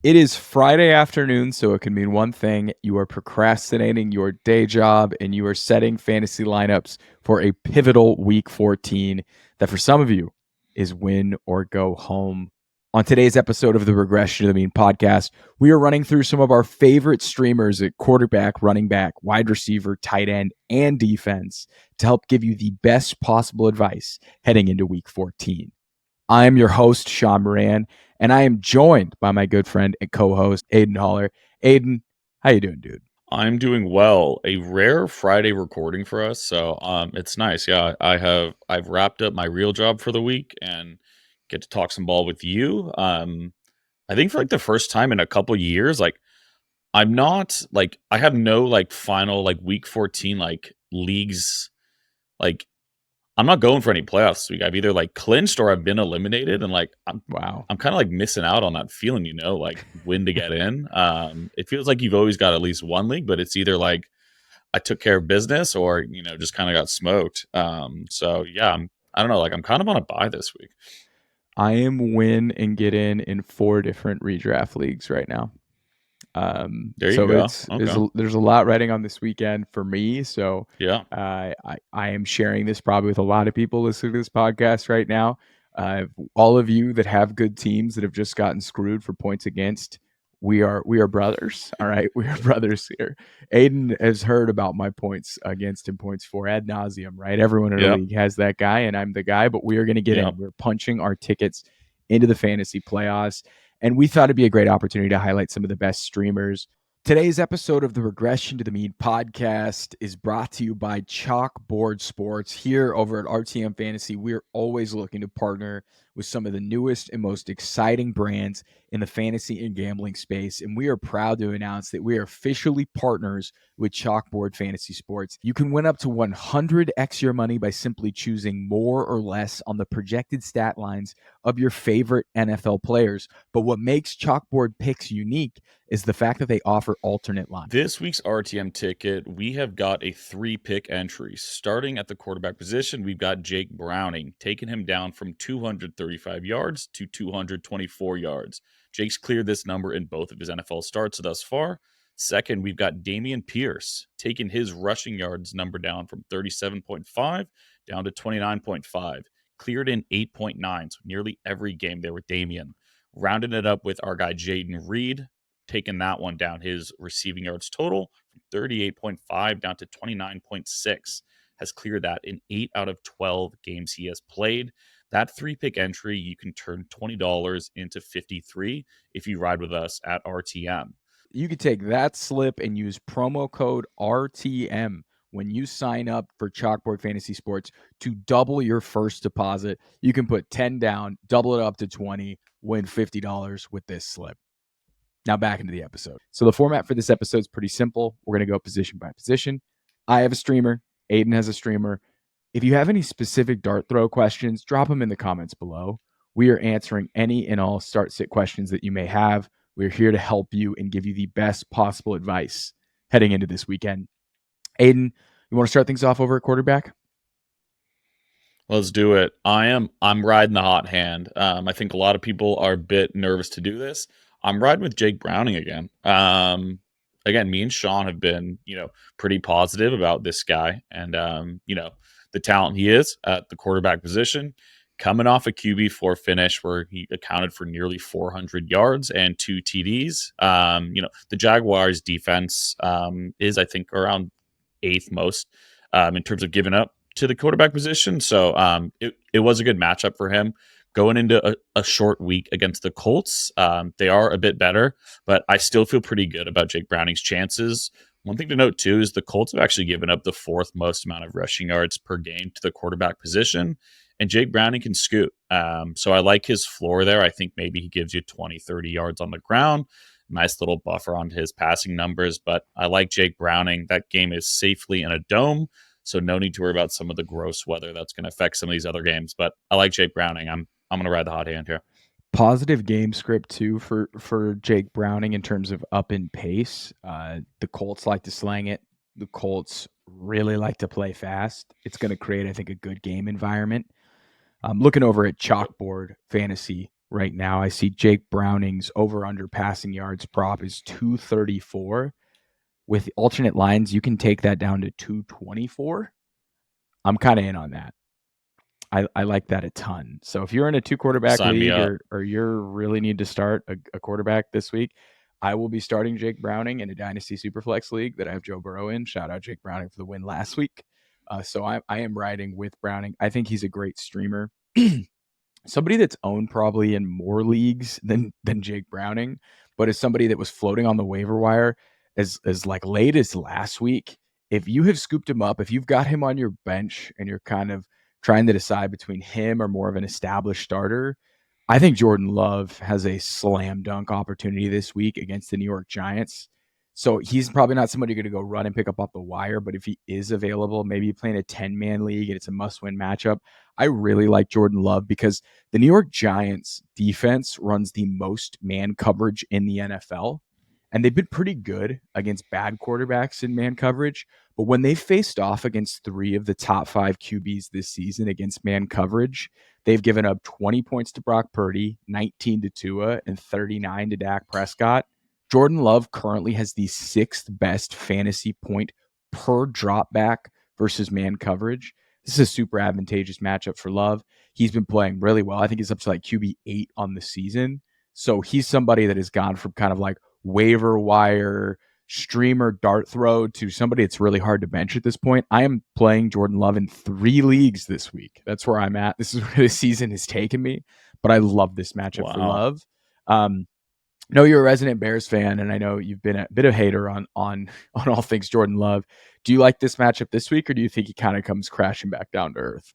It is Friday afternoon, so it can mean one thing. You are procrastinating your day job and you are setting fantasy lineups for a pivotal week 14 that for some of you is win or go home. On today's episode of the Regression to the Mean podcast, we are running through some of our favorite streamers at quarterback, running back, wide receiver, tight end, and defense to help give you the best possible advice heading into week 14. I am your host, Shaun Moran, and I am joined by my good friend and co-host, Aidan Holler. Aidan, how you doing, dude? I'm doing well. A rare Friday recording for us, so it's nice. Yeah, I've wrapped up my real job for the week and get to talk some ball with you. I think for like the first time in a couple years, like I'm not like I have no like final like week 14 like leagues like I'm not going for any playoffs this week. I've either like clinched or I've been eliminated, and like Wow. I'm kind of like missing out on that feeling, like when to get in. It feels like you've always got at least one league, but it's either like I took care of business or just kind of got smoked. So yeah, I don't know, like I'm kind of on a buy this week. I am win and get in 4 different redraft leagues right now. There you So go. Okay. there's a lot riding on this weekend for me. So Yeah. I am sharing this probably with a lot of people listening to this podcast right now. All of you that have good teams that have just gotten screwed for points against, we are brothers. All right, we are brothers here. Aidan has heard about my points against and points for ad nauseum. Right, everyone in the Yep. league has that guy, and I'm the guy. But we are going to get Yep. in. We're punching our tickets into the fantasy playoffs. And we thought it'd be a great opportunity to highlight some of the best streamers. Today's episode of the Regression to the Mean podcast is brought to you by Chalkboard Sports. Here over at RTM Fantasy, we're always looking to partner with some of the newest and most exciting brands in the fantasy and gambling space. And we are proud to announce that we are officially partners with Chalkboard Fantasy Sports. You can win up to 100x your money by simply choosing more or less on the projected stat lines of your favorite NFL players. But what makes Chalkboard Picks unique is the fact that they offer alternate lines. This week's RTM ticket, we have got a 3-pick entry. Starting at the quarterback position, we've got Jake Browning, taking him down from 235 yards to 224 yards. Jake's cleared this number in both of his NFL starts thus far. Second, we've got Dameon Pierce, taking his rushing yards number down from 37.5 down to 29.5. Cleared in 8.9, so nearly every game there with Dameon. Rounding it up with our guy Jayden Reed, taken that one down, his receiving yards total from 38.5 down to 29.6, has cleared that in 8 out of 12 games he has played. That 3-pick entry, you can turn $20 into 53 if you ride with us at RTM. You could take that slip and use promo code RTM when you sign up for Chalkboard Fantasy Sports to double your first deposit. You can put 10 down, double it up to 20, win $50 with this slip. Now back into the episode. So the format for this episode is pretty simple. We're going to go position by position. I have a streamer. Aidan has a streamer. If you have any specific dart throw questions, drop them in the comments below. We are answering any and all start sit questions that you may have. We're here to help you and give you the best possible advice heading into this weekend. Aidan, you want to start things off over at quarterback? Let's do it. I'm riding the hot hand. I think a lot of people are a bit nervous to do this. I'm riding with Jake Browning again. Again, me and Shaun have been, pretty positive about this guy and the talent he is at the quarterback position. Coming off a QB4 finish where he accounted for nearly 400 yards and 2 TDs. The Jaguars defense is, I think, around 8th most in terms of giving up to the quarterback position. So it was a good matchup for him going into a short week against the Colts. They are a bit better, but I still feel pretty good about Jake Browning's chances. One thing to note, too, is the Colts have actually given up the 4th most amount of rushing yards per game to the quarterback position, and Jake Browning can scoot. So I like his floor there. I think maybe he gives you 20, 30 yards on the ground. Nice little buffer onto his passing numbers, but I like Jake Browning. That game is safely in a dome, so no need to worry about some of the gross weather that's going to affect some of these other games. But I like Jake Browning. I'm going to ride the hot hand here. Positive game script too for Jake Browning in terms of up in pace. The Colts like to slang it. The Colts really like to play fast. It's going to create, I think, a good game environment. I'm looking over at Chalkboard Fantasy right now. I see Jake Browning's over-under passing yards prop is 234. With alternate lines, you can take that down to 224. I'm kind of in on that. I like that a ton. So if you're in a 2-quarterback Sign me league up. or you're really need to start a quarterback this week, I will be starting Jake Browning in a Dynasty Superflex league that I have Joe Burrow in. Shout out Jake Browning for the win last week. So I am riding with Browning. I think he's a great streamer. Somebody that's owned probably in more leagues than Jake Browning, but is somebody that was floating on the waiver wire as like late as last week. If you have scooped him up, if you've got him on your bench and you're kind of trying to decide between him or more of an established starter, I think Jordan Love has a slam dunk opportunity this week against the New York Giants. So he's probably not somebody going to go run and pick up off the wire, but if he is available, maybe playing a 10-man league and it's a must-win matchup, I really like Jordan Love because the New York Giants defense runs the most man coverage in the NFL. And they've been pretty good against bad quarterbacks in man coverage. But when they faced off against 3 of the top 5 QBs this season against man coverage, they've given up 20 points to Brock Purdy, 19 to Tua, and 39 to Dak Prescott. Jordan Love currently has the 6th best fantasy point per drop back versus man coverage. This is a super advantageous matchup for Love. He's been playing really well. I think he's up to like QB 8 on the season. So he's somebody that has gone from kind of like waiver wire streamer dart throw to somebody that's really hard to bench at this point. I am playing Jordan Love in 3 leagues this week. That's where I'm at. This is where the season has taken me, but I love this matchup for Wow. Love. Know you're a resident Bears fan, and I know you've been a bit of a hater on all things Jordan Love. Do you like this matchup this week, or do you think he kind of comes crashing back down to earth?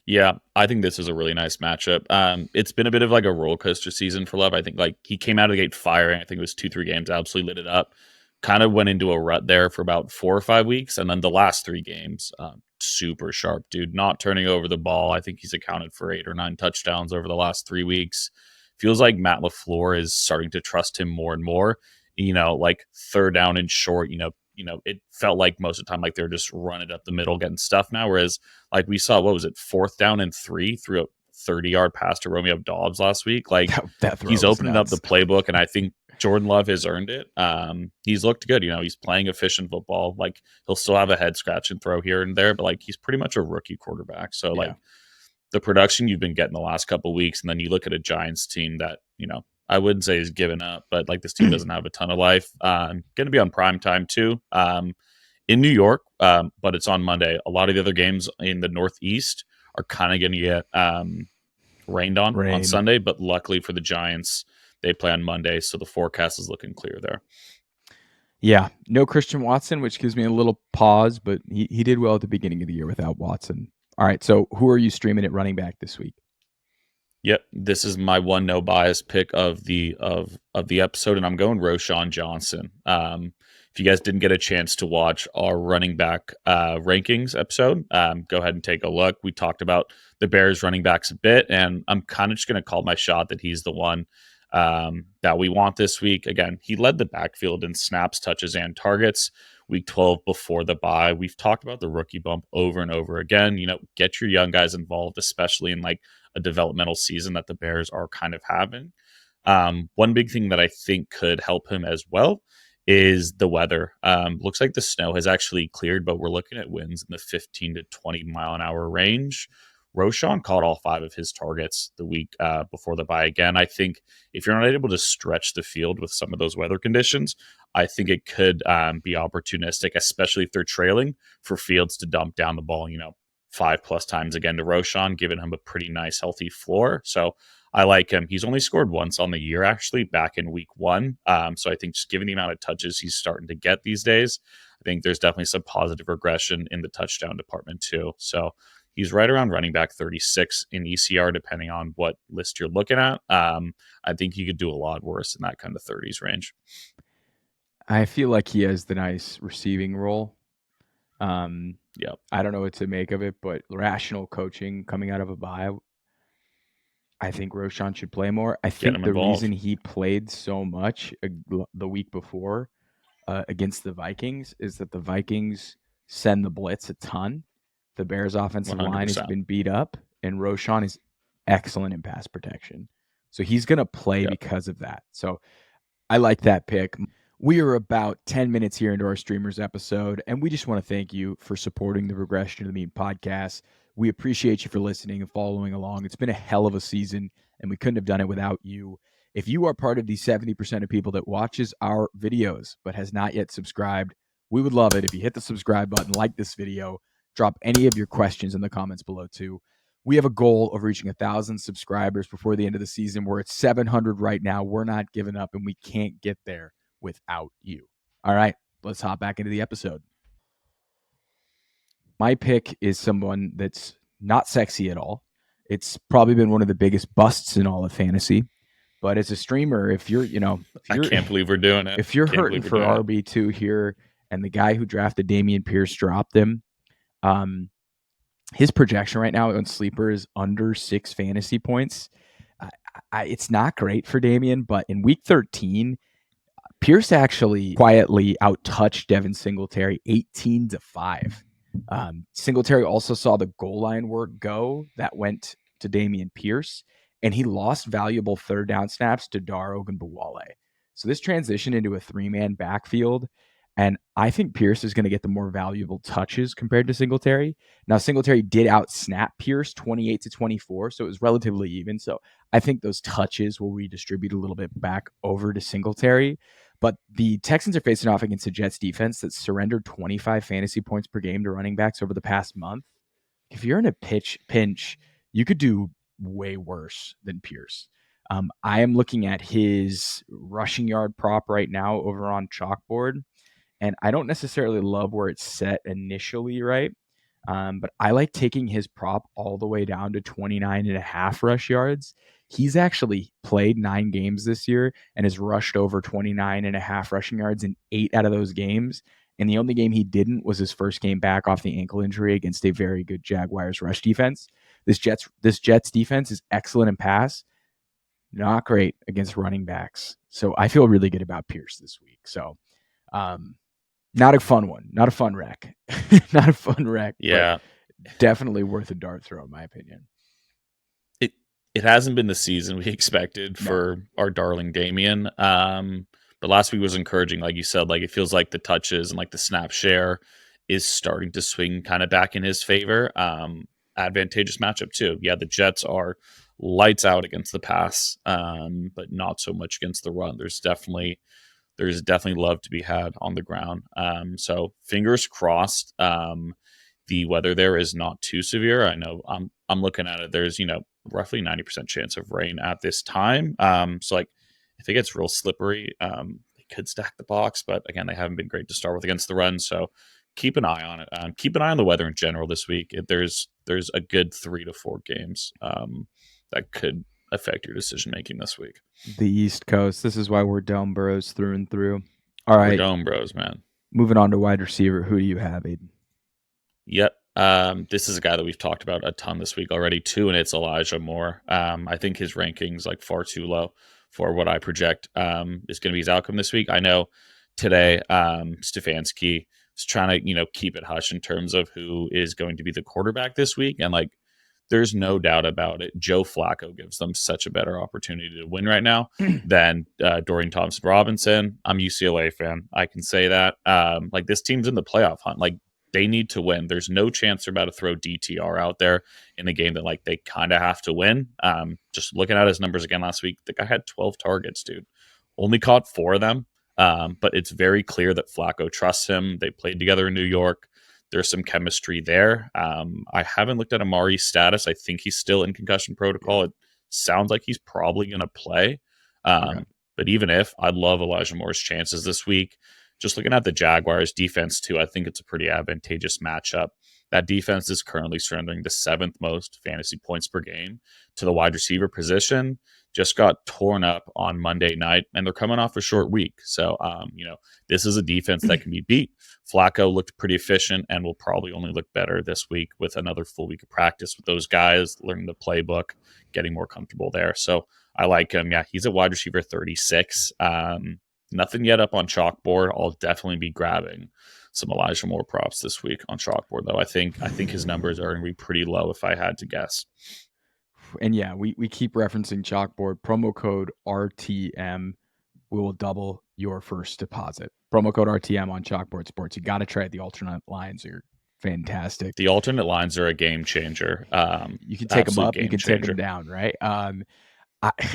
Yeah, I think this is a really nice matchup. It's been a bit of like a roller coaster season for Love. I think like he came out of the gate firing. I think it was 2-3 games, absolutely lit it up. Kind of went into a rut there for about 4 or 5 weeks, and then the last 3 games, super sharp, dude. Not turning over the ball. I think he's accounted for 8 or 9 touchdowns over the last 3 weeks. Feels like Matt LaFleur is starting to trust him more and more. Like third down and short. It felt like most of the time like they're just running up the middle, getting stuff now. Whereas like we saw, what was it, 4th down and 3 through a 30-yard pass to Romeo Dobbs last week. Like that throw he's was opening up nuts. the playbook, and I think Jordan Love has earned it. He's looked good. He's playing efficient football. Like he'll still have a head scratch and throw here and there, but like he's pretty much a rookie quarterback. So Yeah. like the production you've been getting the last couple of weeks, and then you look at a Giants team that I wouldn't say is given up, but like this team doesn't have a ton of life. Going to be on prime time too. In New York, but it's on Monday. A lot of the other games in the Northeast are kind of going to get rained on Sunday, but luckily for the Giants, they play on Monday, so the forecast is looking clear there. Yeah, no Christian Watson, which gives me a little pause, but he did well at the beginning of the year without Watson. All right, so who are you streaming at running back this week? Yep, this is my one no bias pick of the episode, and I'm going Roschon Johnson. If you guys didn't get a chance to watch our running back rankings episode, go ahead and take a look. We talked about the Bears running backs a bit, and I'm kind of just going to call my shot that he's the one that we want this week. Again, he led the backfield in snaps, touches, and targets week 12 before the bye. We've talked about the rookie bump over and over again. Get your young guys involved, especially in like a developmental season that the Bears are kind of having. One big thing that I think could help him as well is the weather. Looks like the snow has actually cleared, but we're looking at winds in the 15 to 20 mile an hour range. Roschon caught all 5 of his targets the week before the bye. Again, I think if you're not able to stretch the field with some of those weather conditions, I think it could be opportunistic, especially if they're trailing, for Fields to dump down the ball, 5+ times again to Roschon, giving him a pretty nice, healthy floor. So I like him. He's only scored once on the year, actually, back in week 1. So I think just given the amount of touches he's starting to get these days, I think there's definitely some positive regression in the touchdown department too. So he's right around running back 36 in ECR, depending on what list you're looking at. I think he could do a lot worse in that kind of 30s range. I feel like he has the nice receiving role. Yep. I don't know what to make of it, but rational coaching coming out of a bye, I think Roschon should play more. I think the reason he played so much the week before against the Vikings is that the Vikings send the blitz a ton. The Bears' offensive 100%. Line has been beat up, and Roschon is excellent in pass protection. So he's going to play Yep. because of that. So I like that pick. We are about 10 minutes here into our streamers episode, and we just want to thank you for supporting the Regression to the Mean podcast. We appreciate you for listening and following along. It's been a hell of a season, and we couldn't have done it without you. If you are part of the 70% of people that watches our videos but has not yet subscribed, we would love it if you hit the subscribe button, like this video, drop any of your questions in the comments below too. We have a goal of reaching 1,000 subscribers before the end of the season. We're at 700 right now. We're not giving up, and we can't get there without you. All right, let's hop back into the episode. My pick is someone that's not sexy at all. It's probably been one of the biggest busts in all of fantasy. But as a streamer, if you're, I can't believe we're doing it. If you're hurting for RB2 here, and the guy who drafted Dameon Pierce dropped him, his projection right now on Sleeper is under 6 fantasy points. It's not great for Dameon, but in week 13, Pierce actually quietly outtouched Devin Singletary 18-5. Singletary also saw the goal line work go that went to Dameon Pierce, and he lost valuable third down snaps to Dar Ogunbowale. So this transitioned into a 3-man backfield, and I think Pierce is going to get the more valuable touches compared to Singletary. Now, Singletary did out-snap Pierce 28-24, so it was relatively even. So I think those touches will redistribute a little bit back over to Singletary. But the Texans are facing off against a Jets defense that surrendered 25 fantasy points per game to running backs over the past month. If you're in a pinch, you could do way worse than Pierce. I am looking at his rushing yard prop right now over on Chalkboard, and I don't necessarily love where it's set initially, right? But I like taking his prop all the way down to 29.5 rush yards. He's actually played 9 games this year and has rushed over 29.5 rushing yards in 8 out of those games. And the only game he didn't was his first game back off the ankle injury against a very good Jaguars rush defense. This Jets defense is excellent in pass, not great against running backs. So I feel really good about Pierce this week. So, not a fun one. Not a fun wreck. Not a fun wreck. Yeah. Definitely worth a dart throw, in my opinion. It hasn't been the season we expected for our darling Dameon. But last week was encouraging. Like you said, like it feels like the touches and like the snap share is starting to swing kind of back in his favor. Advantageous matchup too. Yeah, the Jets are lights out against the pass, but not so much against the run. There's definitely love to be had on the ground. So fingers crossed. The weather there is not too severe. I know I'm looking at it. There's roughly 90% chance of rain at this time. So like if it gets real slippery, they could stack the box. But again, they haven't been great to start with against the run. So keep an eye on it. Keep an eye on the weather in general this week. There's a good 3 to 4 games that could affect your decision making this week. The East Coast. This is why we're Dome Bros through and through. All right, we're Dome Bros, man. Moving on to wide receiver. Who do you have, Aidan? Yep. This is a guy that we've talked about a ton this week already too, and it's Elijah Moore. I think his ranking's like far too low for what I project is going to be his outcome this week. I know today Stefanski is trying to keep it hush in terms of who is going to be the quarterback this week, and like there's no doubt about it. Joe Flacco gives them such a better opportunity to win right now than Dorian Thompson-Robinson. I'm a UCLA fan. I can say that. Like this team's in the playoff hunt. Like they need to win. There's no chance they're about to throw DTR out there in a game that like they kind of have to win. Just looking at his numbers again last week, the guy had 12 targets, dude. Only caught 4 of them. But it's very clear that Flacco trusts him. They played together in New York. There's some chemistry there. I haven't looked at Amari's status. I think he's still in concussion protocol. It sounds like he's probably going to play. But even if, I'd love Elijah Moore's chances this week. Just looking at the Jaguars defense too, I think it's a pretty advantageous matchup. That defense is currently surrendering the 7th most fantasy points per game to the wide receiver position. Just got torn up on Monday night, and they're coming off a short week. So, this is a defense that can be beat. Flacco looked pretty efficient and will probably only look better this week with another full week of practice with those guys, learning the playbook, getting more comfortable there. So I like him. Yeah, he's a wide receiver 36. Nothing yet up on Chalkboard. I'll definitely be grabbing some Elijah Moore props this week on Chalkboard, though. I think his numbers are going to be pretty low if I had to guess. And yeah, we keep referencing Chalkboard. Promo code RTM will double your first deposit. Promo code RTM on Chalkboard Sports. You got to try it. The alternate lines are fantastic. The alternate lines are a game changer. You can take them up, you can take changer. them down, right?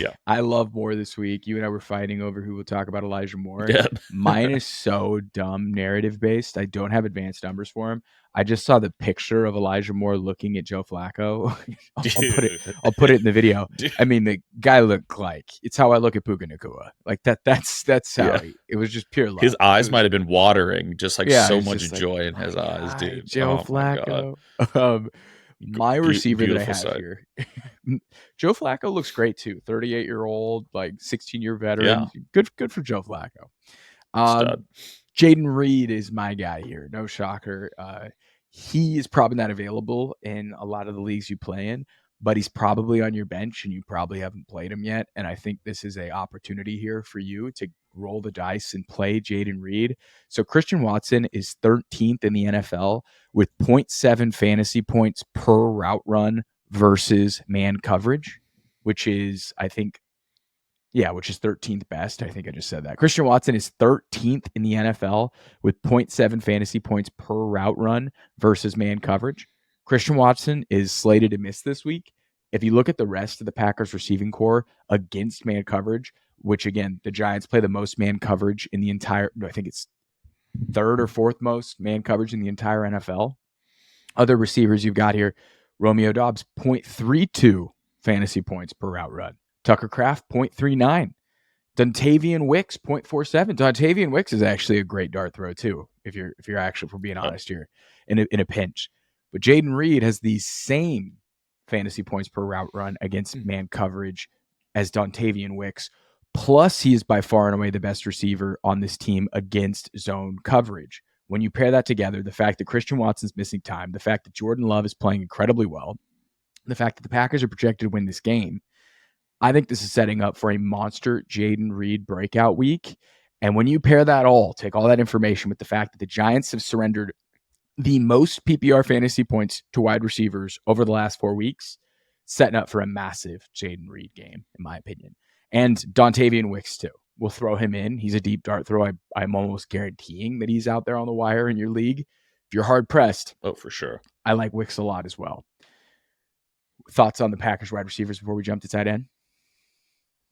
Yeah. I love Moore this week. You and I were fighting over who will talk about Elijah Moore. Yeah. Mine is so dumb narrative based. I don't have advanced numbers for him. I just saw the picture of Elijah Moore looking at Joe Flacco. I'll put it in the video. Dude. I mean, the guy looked like it's how I look at Puka Nacua. Like that's how it was just pure love. His eyes might have been watering, just like so much joy in his eyes, dude. Joe Flacco. My receiver that I have sight. here, Joe Flacco looks great too. 38-year-old, like 16-year veteran. Yeah. Good for Joe Flacco. Jayden Reed is my guy here. No shocker. He is probably not available in a lot of the leagues you play in, but he's probably on your bench and you probably haven't played him yet. And I think this is an opportunity here for you to roll the dice and play Jayden Reed. So Christian Watson is 13th in the NFL with 0.7 fantasy points per route run versus man coverage, which is, I think, which is 13th best. I think I just said that. Christian Watson is 13th in the NFL with 0.7 fantasy points per route run versus man coverage. Christian Watson is slated to miss this week. If you look at the rest of the Packers receiving core against man coverage, which again, the Giants play the most man coverage in the entire, I think it's third or fourth most man coverage in the entire NFL. Other receivers you've got here, Romeo Doubs, 0.32 fantasy points per route run. Tucker Kraft, 0.39. Dontavian Wicks, 0.47. Dontavian Wicks is actually a great dart throw too, if you're actually, for being honest here, in a pinch. But Jayden Reed has the same fantasy points per route run against man coverage as Dontavian Wicks. Plus, he is by far and away the best receiver on this team against zone coverage. When you pair that together, the fact that Christian Watson's missing time, the fact that Jordan Love is playing incredibly well, the fact that the Packers are projected to win this game, I think this is setting up for a monster Jayden Reed breakout week. And when you pair that all, take all that information with the fact that the Giants have surrendered the most PPR fantasy points to wide receivers over the last 4 weeks, setting up for a massive Jayden Reed game, in my opinion. And Dontavian Wicks, too. We'll throw him in. He's a deep dart throw. I'm almost guaranteeing that he's out there on the wire in your league. If you're hard-pressed. Oh, for sure. I like Wicks a lot as well. Thoughts on the Packers wide receivers before we jump to tight end?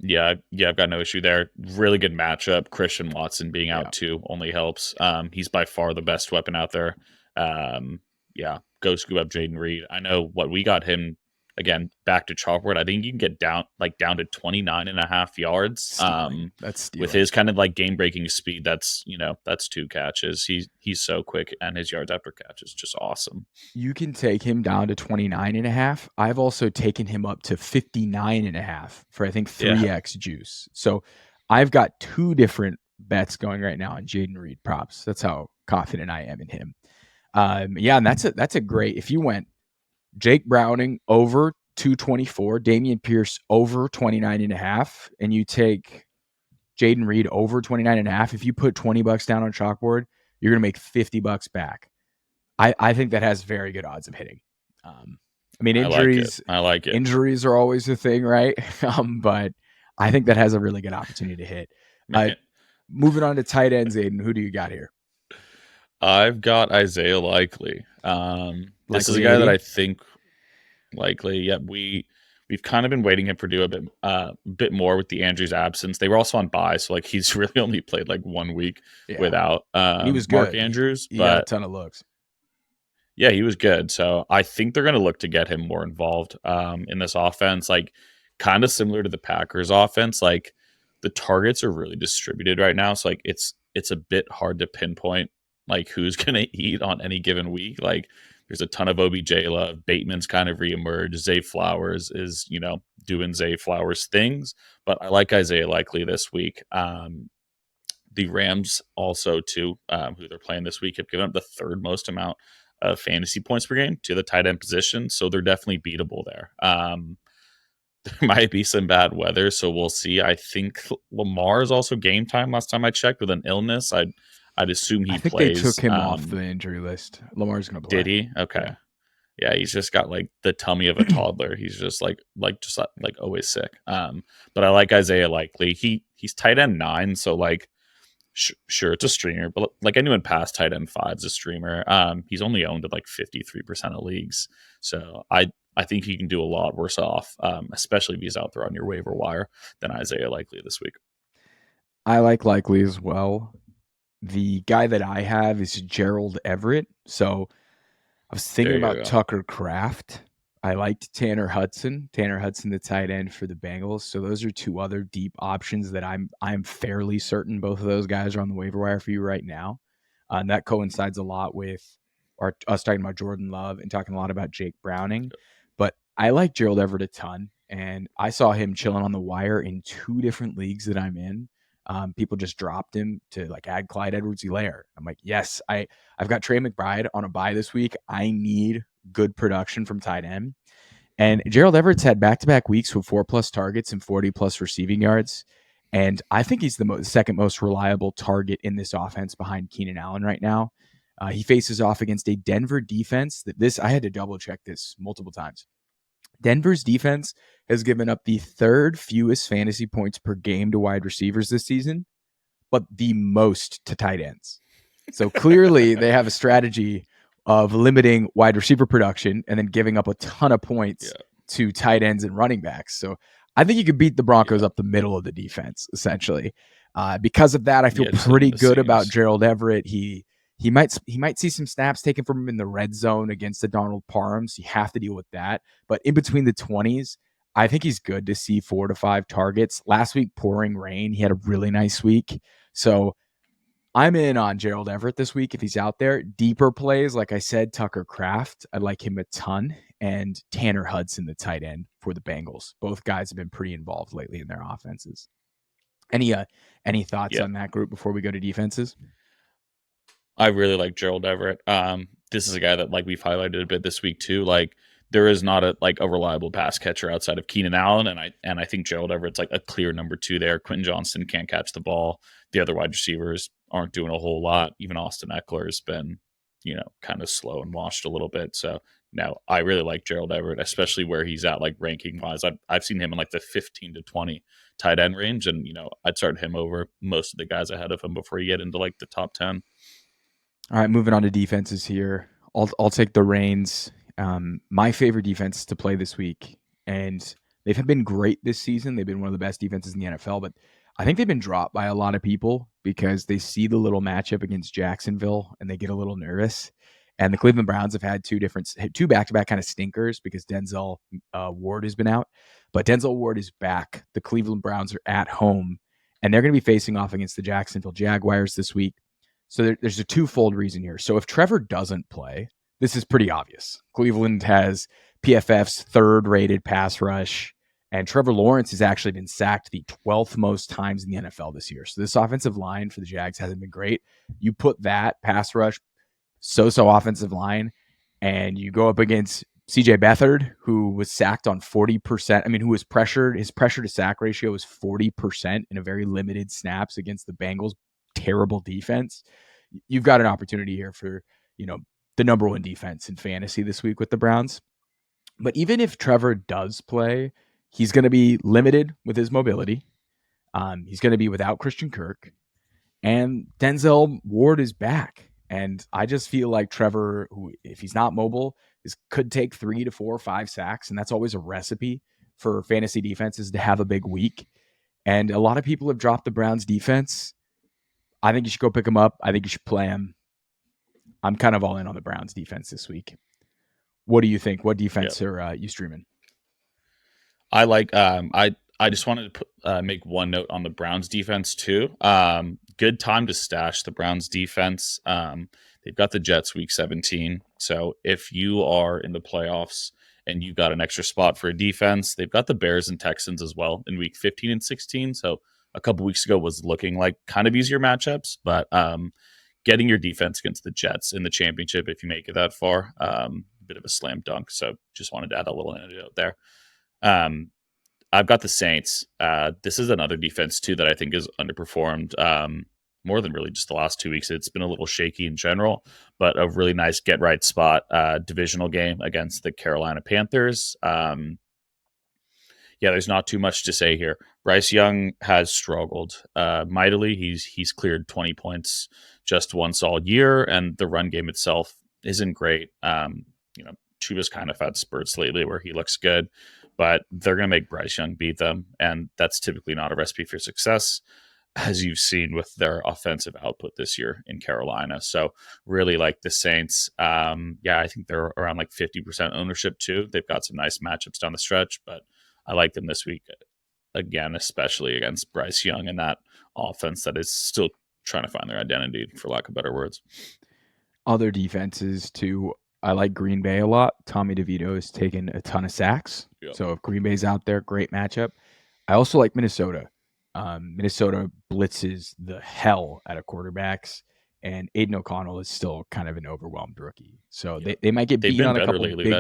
Yeah, I've got no issue there. Really good matchup. Christian Watson being out too only helps. He's by far the best weapon out there. Go scoop up Jayden Reed. I know what we got him, again, back to Chalkboard. I think you can get down to 29.5 yards. That's stealing. With his kind of like game-breaking speed. That's 2 catches. He's so quick, and his yards after catch is just awesome. You can take him down to 29.5. I've also taken him up to 59.5 for, I think, 3x juice. So I've got 2 different bets going right now on Jayden Reed props. That's how confident I am in him. And that's a great, if you went Jake Browning over 224, Dameon Pierce over 29.5, and you take Jayden Reed over 29.5, if you put $20 down on Chalkboard, you're going to make $50 back. I think that has very good odds of hitting. Injuries. I like it. Injuries are always a thing, right? But I think that has a really good opportunity to hit. Moving on to tight ends, Aidan, who do you got here? I've got Isaiah Likely. This is a guy that I think likely. Yeah, we've kind of been waiting him for do a bit more with the Andrews absence. They were also on bye, so like he's really only played like 1 week without he was Mark good. Andrews. He got a ton of looks. Yeah, he was good. So I think they're going to look to get him more involved in this offense. Like kind of similar to the Packers offense. Like the targets are really distributed right now. So like it's a bit hard to pinpoint like who's going to eat on any given week. Like there's a ton of OBJ love. Bateman's kind of reemerged. Zay Flowers is, doing Zay Flowers things. But I like Isaiah Likely this week. The Rams also, too, who they're playing this week, have given up the 3rd most amount of fantasy points per game to the tight end position. So they're definitely beatable there. There might be some bad weather, so we'll see. I think Lamar is also game time last time I checked with an illness. I'd assume he plays. They took him off the injury list. Lamar's going to play. Did he? Okay. Yeah, he's just got like the tummy of a toddler. He's just like always sick. But I like Isaiah Likely. He's tight end 9, so like sure it's a streamer, but like anyone past tight end 5 is a streamer. He's only owned at like 53% of leagues, so I think he can do a lot worse off, especially if he's out there on your waiver wire than Isaiah Likely this week. I like Likely as well. The guy that I have is Gerald Everett. So I was thinking There you about go. Tucker Kraft. I liked Tanner Hudson. Tanner Hudson, the tight end for the Bengals. So those are two other deep options that I'm fairly certain both of those guys are on the waiver wire for you right now. And that coincides a lot with us talking about Jordan Love and talking a lot about Jake Browning. But I like Gerald Everett a ton, and I saw him chilling on the wire in 2 different leagues that I'm in. People just dropped him to like add Clyde Edwards-Helaire. I'm like, yes, I've got Trey McBride on a bye this week. I need good production from tight end. And Gerald Everett's had back-to-back weeks with 4+ targets and 40+ receiving yards. And I think he's the second most reliable target in this offense behind Keenan Allen right now. He faces off against a Denver defense I had to double check this multiple times. Denver's defense has given up the 3rd fewest fantasy points per game to wide receivers this season, but the most to tight ends. So clearly they have a strategy of limiting wide receiver production and then giving up a ton of points to tight ends and running backs. So I think you could beat the Broncos up the middle of the defense, essentially. Because of that, I feel pretty good about Gerald Everett. He might see some snaps taken from him in the red zone against the Donald Parhams. You have to deal with that. But in between the 20s, I think he's good to see 4 to 5 targets. Last week, pouring rain, he had a really nice week. So I'm in on Gerald Everett this week if he's out there. Deeper plays, like I said, Tucker Kraft, I like him a ton. And Tanner Hudson, the tight end for the Bengals. Both guys have been pretty involved lately in their offenses. Any thoughts on that group before we go to defenses? I really like Gerald Everett. This is a guy that like we've highlighted a bit this week too. Like there is not a reliable pass catcher outside of Keenan Allen, and I think Gerald Everett's like a clear number 2 there. Quentin Johnston can't catch the ball. The other wide receivers aren't doing a whole lot. Even Austin Eckler has been, kind of slow and washed a little bit. So no, I really like Gerald Everett, especially where he's at like ranking wise. I've seen him in like the 15 to 20 tight end range, and I'd start him over most of the guys ahead of him before you get into like the top 10. All right, moving on to defenses here. I'll take the reins. My favorite defense to play this week, and they've been great this season. They've been one of the best defenses in the NFL, but I think they've been dropped by a lot of people because they see the little matchup against Jacksonville and they get a little nervous. And the Cleveland Browns have had 2 back-to-back kind of stinkers because Denzel Ward has been out. But Denzel Ward is back. The Cleveland Browns are at home, and they're going to be facing off against the Jacksonville Jaguars this week. So there's a twofold reason here. So if Trevor doesn't play, this is pretty obvious. Cleveland has PFF's 3rd rated pass rush, and Trevor Lawrence has actually been sacked the 12th most times in the NFL this year. So this offensive line for the Jags hasn't been great. You put that pass rush, so-so offensive line, and you go up against CJ Beathard, who was sacked on 40%. I mean, who was pressured. His pressure to sack ratio was 40% in a very limited snaps against the Bengals' terrible defense. You've got an opportunity here for, the number 1 defense in fantasy this week with the Browns. But even if Trevor does play, he's going to be limited with his mobility. He's going to be without Christian Kirk, and Denzel Ward is back. And I just feel like Trevor, who, if he's not mobile, could take 3 to 4 or 5 sacks. And that's always a recipe for fantasy defenses to have a big week. And a lot of people have dropped the Browns defense. I think you should go pick them up. I think you should play them. I'm kind of all in on the Browns defense this week. What do you think? What defense are you streaming? I like. I just wanted to make one note on the Browns defense too. Good time to stash the Browns defense. They've got the Jets week 17. So if you are in the playoffs and you got an extra spot for a defense, they've got the Bears and Texans as well in week 15 and 16. So a couple weeks ago was looking like kind of easier matchups, but getting your defense against the Jets in the championship, if you make it that far, a bit of a slam dunk. So just wanted to add a little anecdote there. I've got the Saints. This is another defense too that I think is underperformed. more than really just the last 2 weeks. It's been a little shaky in general, but a really nice get right spot divisional game against the Carolina Panthers. Yeah, there's not too much to say here. Bryce Young has struggled mightily. He's cleared 20 points just once all year, and the run game itself isn't great. Chuba's kind of had spurts lately where he looks good, but they're going to make Bryce Young beat them, and that's typically not a recipe for success, as you've seen with their offensive output this year in Carolina. So really like the Saints. I think they're around like 50% ownership too. They've got some nice matchups down the stretch, but I like them this week again, especially against Bryce Young and that offense that is still trying to find their identity, for lack of better words. Other defenses too. I like Green Bay a lot. Tommy DeVito has taken a ton of sacks. Yep. So if Green Bay's out there, great matchup. I also like Minnesota. Minnesota blitzes the hell out of quarterbacks, and Aidan O'Connell is still kind of an overwhelmed rookie. So they might get beat on a couple lately.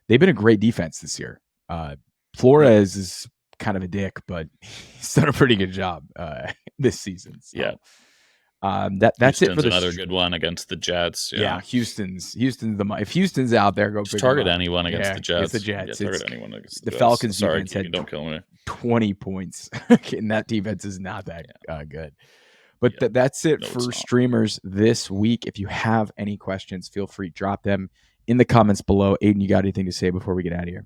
They've been a great defense this year. Flores is kind of a dick, but he's done a pretty good job this season. So, that's it for another good one against the Jets. Yeah, Houston's if Houston's out there, go just target anyone against the Jets. It's the Jets. Target anyone against the Falcons. Sorry, defense Keegan, don't kill me. 20 points, and that defense is not that good. But that's it for streamers this week. If you have any questions, feel free to drop them in the comments below. Aidan, you got anything to say before we get out of here?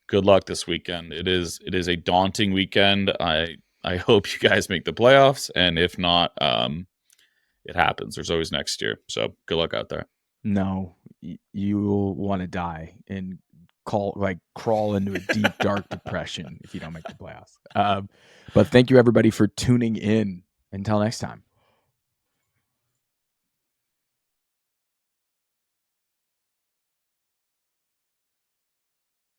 Good luck this weekend. It is a daunting weekend. I hope you guys make the playoffs, and if not, it happens. There's always next year. So good luck out there. No, you'll want to die and crawl into a deep, dark depression if you don't make the playoffs. But thank you everybody for tuning in. Until next time.